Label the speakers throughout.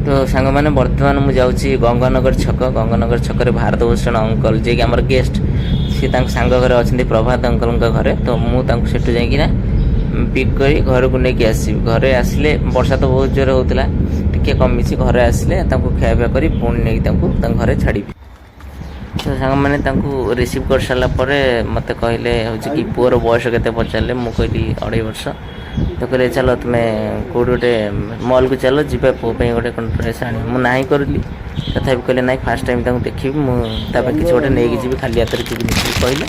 Speaker 1: तो सांग मैंने बर्तमान मुझे जाऊँगी गंगानगर छक भारत भूषण अंकल जी आम गेस्ट सी सांग घर अच्छा प्रभात अंकल घरे तो मुझे जाइना पिक कर घर को लेकिन आसवि घरे आसिले वर्षा तो बहुत जोर होता टी कमी घरे आसिले खाया कर पुणी नहीं घरे छाड़ी तो सांग मैंने रिसीव कर सारापर मत कहले हूँ कि पुअर बयस के पचारे मुझे कहली 2.5 वर्ष तो कहले चलो तुम्हें कौट गोटे मॉल को चलो जी पुओं गोटे कौन ड्रेस आनी मुझे ना करी तथा कहले ना फास्ट टाइम देखी मुझे किसी गोटे नहीं जी खाली हाथ में जीवन कहले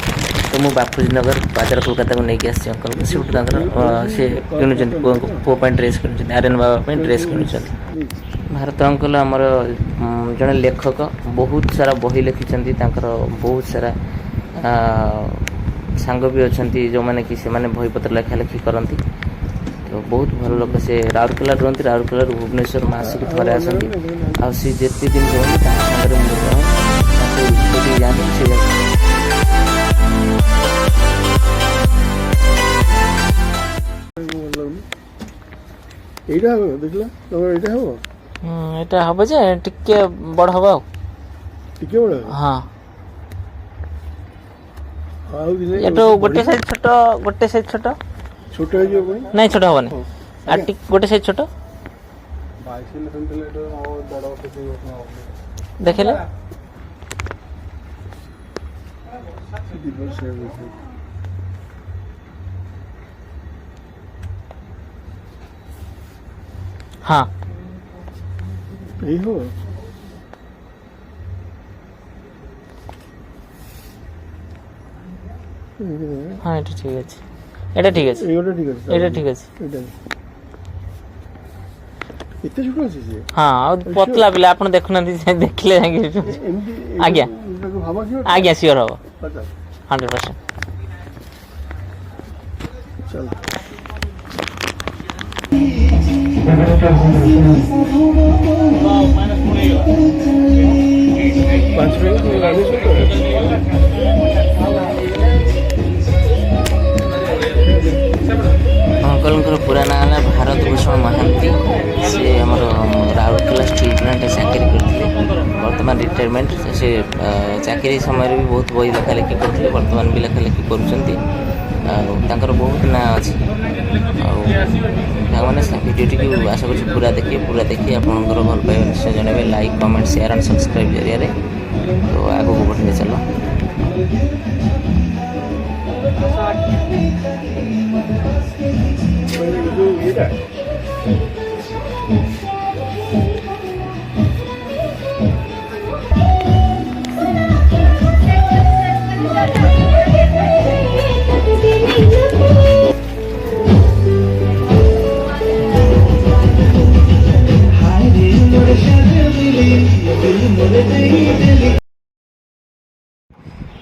Speaker 1: तो मुझे बापूजी नगर बाजार कोलकाता को लेकिन आसी अंकल को से सी किणुं पुओ ड्रेस किणुं आर्यन बाबा ड्रेस किणुं भारत अंकल आमर जड़े लेखक बहुत सारा बही लिखिं बहुत सारा सांग भी अच्छा जो मैंने कि से बही पत्र लेखा लेखि करती तो बहुत भल लोक से राउरकेला रुहति राउरकेला भुवनेश्वर मासिक थे आसती आते दिन रुहति जाती से এটা হবে যে টিকে বড় হবে টিকে বড় হ্যাঁ এটা গোটে সাইজ ছোট ছোট হয়ে যাবে নাই ছোট হবে না আর টিক গোটে সাইজ ছোট 22 সেন্টিমিটার এটা বড় হবে দেখিলে हाँ এই হো हाँ এটা ঠিক আছে এটা ঠিক আছে এটা ঠিক আছে এতে ছোট আছে যে হ্যাঁ আর পতলা বিলা আপন দেখু না দেখলে আজ্ঞা আজ্ঞা সিওর হবে 100% চল अंकल पूरा ना है भारत भूषण महांती से आमर राउरकेला स्टील प्लांट चाकरी करते बर्तमान रिटायरमेंट से चाकरी समय भी बहुत बही लेखा लेखि करते बर्तमान भी लेखा लेखि कर बहुत ना अच्छी मैंने भिडियोटी को आशा कर पूरा देखिए आपंकर भल पाइबा निश्चय जनइबे like comment share and subscribe जरिए तो आगे को बढ़े चलो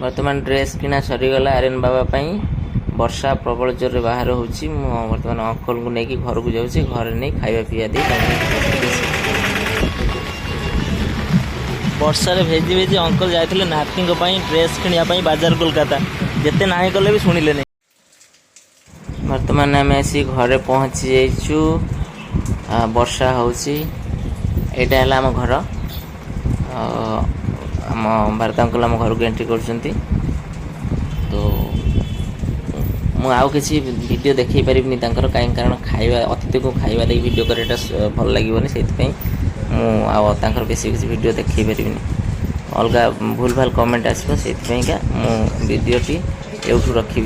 Speaker 1: बर्तमान ड्रेस किना सरीगला आर्यन बाबा वर्षा प्रबल जोर बाहर होची बर्तमान अंकल को लेकिन घर को जाऊँगी घर नहीं खाଇବା पिया दी वर्षा भेजी भेजी अंकल जाते नाती ड्रेस किणापी बाजार कोलकाता जिते ना कले भी शुणिले नहीं बर्तमान आम आसी घरे पहुँची जाइचु वर्षा होची एटा है आम घर आम भारत अंकल आम घर को एंट्री कर तो मुझे वीडियो देखी पारिनी कहीं कारण खाଇବା अतिथि को खाଇବା दे वीडियो करटा भल लगे से मुझे बेसी किसी वीडियो देखी पारिनी अलग भूल भाल कमेंट आसो से वीडियोटी एवठू रखी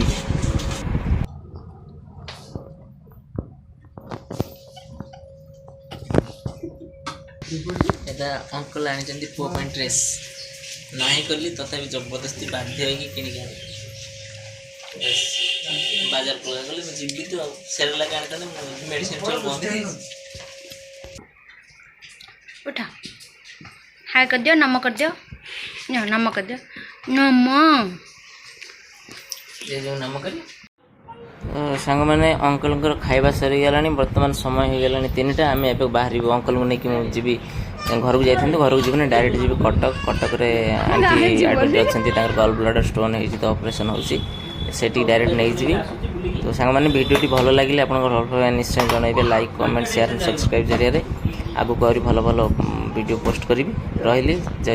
Speaker 1: अंकल आनी पुओ ड्रेस ना कली तथा जबरदस्ती बाध्य किणी बाजार पड़ा गले जी तो सेल लगा मेडिसिन बंद
Speaker 2: उठा हाय कर दियो नमक कर दियो नमक कर दियो नमक
Speaker 1: ये जो नमक कर सांग मैंने अंकल खाଇବା सरी गला बर्तमान समय हो गला 3टा आम ए बाहर अंकल को लेकिन जी घर को जाइए घर को जीवन डायरेक्ट जी कटक आंटी आडमिट अच्छा गल ब्लाडर स्टोन हो ऑपरेशन होती सेठी डायरेक्ट नहीं जी तो सांग मैंने वीडियोटी भल लगे आप निश्चय जनइबे लाइक कमेंट शेयर सब्सक्राइब जरिए ଆଗକୁ ଆହୁରି ଭଲ ଭଲ ଭିଡ଼ିଓ ପୋଷ୍ଟ କରିବି। ରହିଲି, ଜୟ ଜଗନ୍ନାଥ।